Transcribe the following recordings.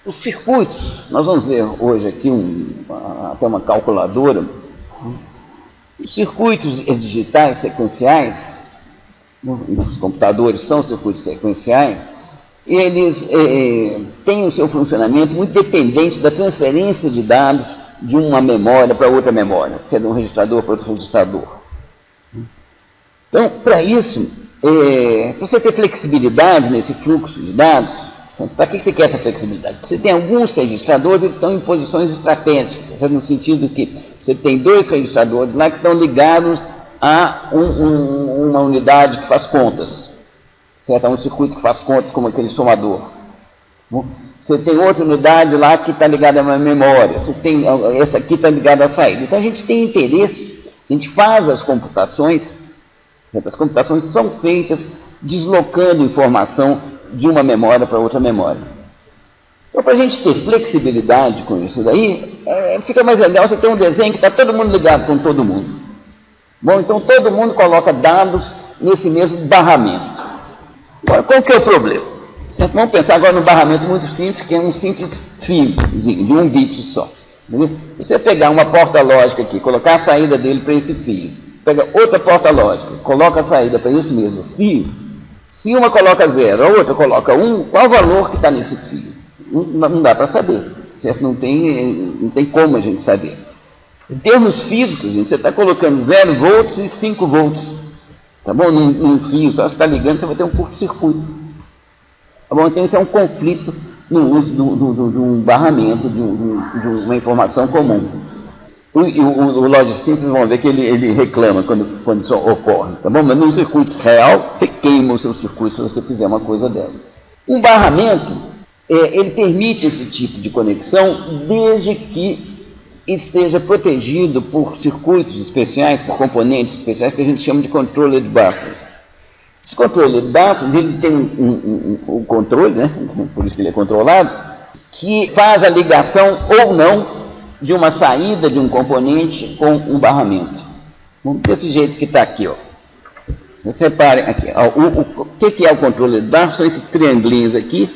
Os circuitos, nós vamos ver hoje aqui até uma calculadora. Os circuitos digitais sequenciais, os computadores são circuitos sequenciais, eles têm o seu funcionamento muito dependente da transferência de dados de uma memória para outra memória, seja de um registrador para outro registrador. Então, para isso, para você ter flexibilidade nesse fluxo de dados, para que você quer essa flexibilidade? Porque você tem alguns registradores, eles estão em posições estratégicas, no sentido que você tem dois registradores lá que estão ligados a uma unidade que faz contas, certo? Um circuito que faz contas, como aquele somador. Você tem outra unidade lá que está ligada a uma memória, você tem essa aqui está ligada à saída. Então a gente tem interesse, a gente faz as computações, as computações são feitas deslocando informação de uma memória para outra memória. Então, para a gente ter flexibilidade com isso daí, fica mais legal você ter um desenho que está todo mundo ligado com todo mundo. Bom, então todo mundo coloca dados nesse mesmo barramento. Agora, qual que é o problema? Certo? Vamos pensar agora no barramento muito simples, que é um simples fiozinho, de 1 bit só. Entendeu? Você pegar uma porta lógica aqui, colocar a saída dele para esse fio, pega outra porta lógica, coloca a saída para esse mesmo fio. Se uma coloca 0, a outra coloca 1, qual o valor que está nesse fio? Não dá para saber, certo? Não tem como a gente saber. Em termos físicos, gente, você está colocando 0 volts e 5 volts. Tá bom? Num fio, só você está ligando, você vai ter um curto-circuito. Tá bom? Então isso é um conflito no uso de um barramento, de uma informação comum. O Logicin, vocês vão ver que ele reclama quando isso ocorre, tá bom? Mas num circuito real, você queima o seu circuito se você fizer uma coisa dessa. Um barramento, ele permite esse tipo de conexão desde que esteja protegido por circuitos especiais, por componentes especiais que a gente chama de controlled buffers. Esse controlled buffers, ele tem um controle, né? Por isso que ele é controlado, que faz a ligação ou não de uma saída de um componente com um barramento. Desse jeito que está aqui, ó. Vocês reparem aqui, ó, o que é o controle de barra? São esses triangulinhos aqui,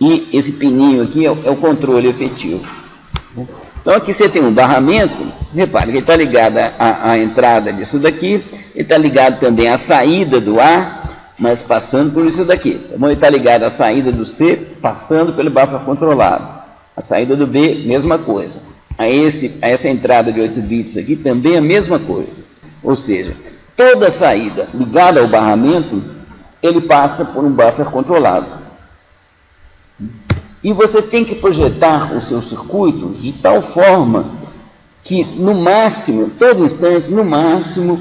e esse pininho aqui é o controle efetivo. Então aqui você tem um barramento, repare que ele está ligado à entrada disso daqui, ele está ligado também à saída do A, mas passando por isso daqui. Então, ele está ligado à saída do C, passando pelo buffer controlado. A saída do B, mesma coisa. A essa entrada de 8 bits aqui também a mesma coisa. Ou seja, toda saída ligada ao barramento, ele passa por um buffer controlado. E você tem que projetar o seu circuito de tal forma que, no máximo, todo instante, no máximo,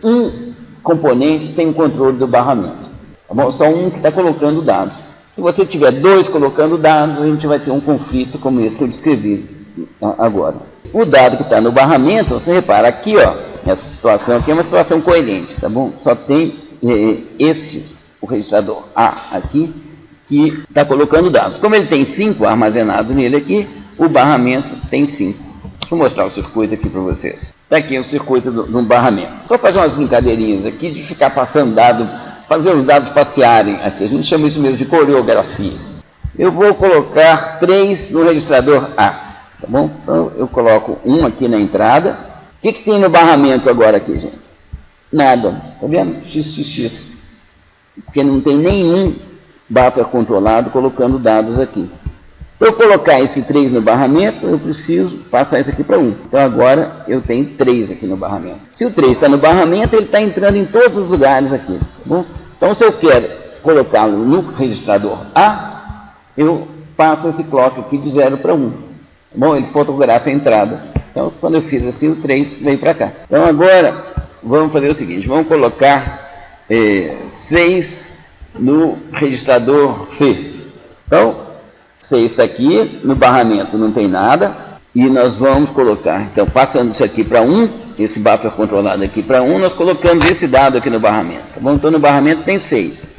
um componente tem o controle do barramento. Tá bom? Só um que está colocando dados. Se você tiver dois colocando dados, a gente vai ter um conflito como esse que eu descrevi agora. O dado que está no barramento, você repara aqui, ó, essa situação aqui é uma situação coerente, tá bom? Só tem o registrador A aqui, que está colocando dados. Como ele tem 5 armazenado nele aqui, o barramento tem 5. Deixa eu mostrar o circuito aqui para vocês. Está aqui o circuito de um barramento. Só fazer umas brincadeirinhas aqui de ficar passando dado, fazer os dados passearem aqui. A gente chama isso mesmo de coreografia. Eu vou colocar 3 no registrador A. Tá bom? Então, eu coloco 1 aqui na entrada. O que tem no barramento agora aqui, gente? Nada. Tá vendo? XXX. Porque não tem nenhum buffer controlado colocando dados aqui. Para eu colocar esse 3 no barramento, eu preciso passar isso aqui para 1. Então, agora, eu tenho 3 aqui no barramento. Se o 3 está no barramento, ele está entrando em todos os lugares aqui. Tá bom? Então, se eu quero colocá-lo no registrador A, eu passo esse clock aqui de 0 para 1. Bom, ele fotografa a entrada. Então, quando eu fiz assim, o 3 veio para cá. Então, agora, vamos fazer o seguinte. Vamos colocar 6 no registrador C. Então, 6 está aqui. No barramento não tem nada. E nós vamos colocar, então, passando isso aqui para 1, esse buffer controlado aqui para 1, nós colocamos esse dado aqui no barramento. Tá bom? Então, no barramento tem 6.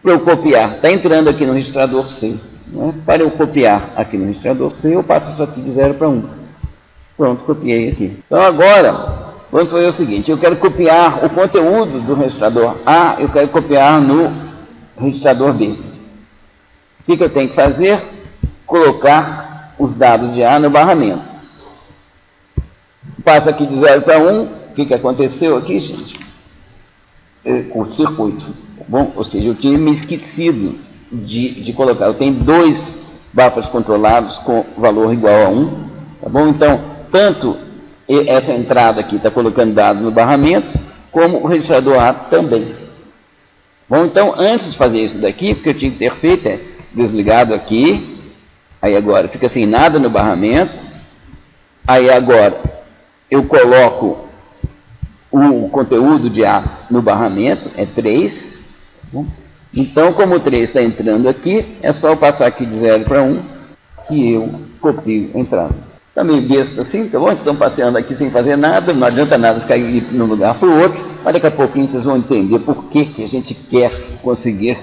Para eu copiar, está entrando aqui no registrador C. Né? Para eu copiar aqui no registrador C, eu passo isso aqui de 0 para 1. Pronto, copiei aqui. Então agora, vamos fazer o seguinte, eu quero copiar o conteúdo do registrador A, eu quero copiar no registrador B. que eu tenho que fazer? Colocar os dados de A no barramento. Passa aqui de 0 para 1, o que aconteceu aqui, gente? Curto-circuito, tá bom? Ou seja, eu tinha me esquecido de colocar. Eu tenho 2 buffers controlados com valor igual a 1, tá bom? Então, tanto essa entrada aqui está colocando dados no barramento, como o registrador A também. Bom, então, antes de fazer isso daqui, o que eu tinha que ter feito é desligado aqui, aí agora fica sem nada no barramento, aí agora eu coloco o conteúdo de A no barramento, é 3. Então, como o 3 está entrando aqui, é só eu passar aqui de 0 para 1, que eu copio a entrada. Está meio besta assim, tá bom? Estão passeando aqui sem fazer nada, não adianta nada ficar ir de um lugar para o outro, mas daqui a pouquinho vocês vão entender por que a gente quer conseguir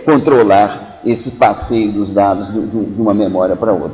controlar esse passeio dos dados de uma memória para outra.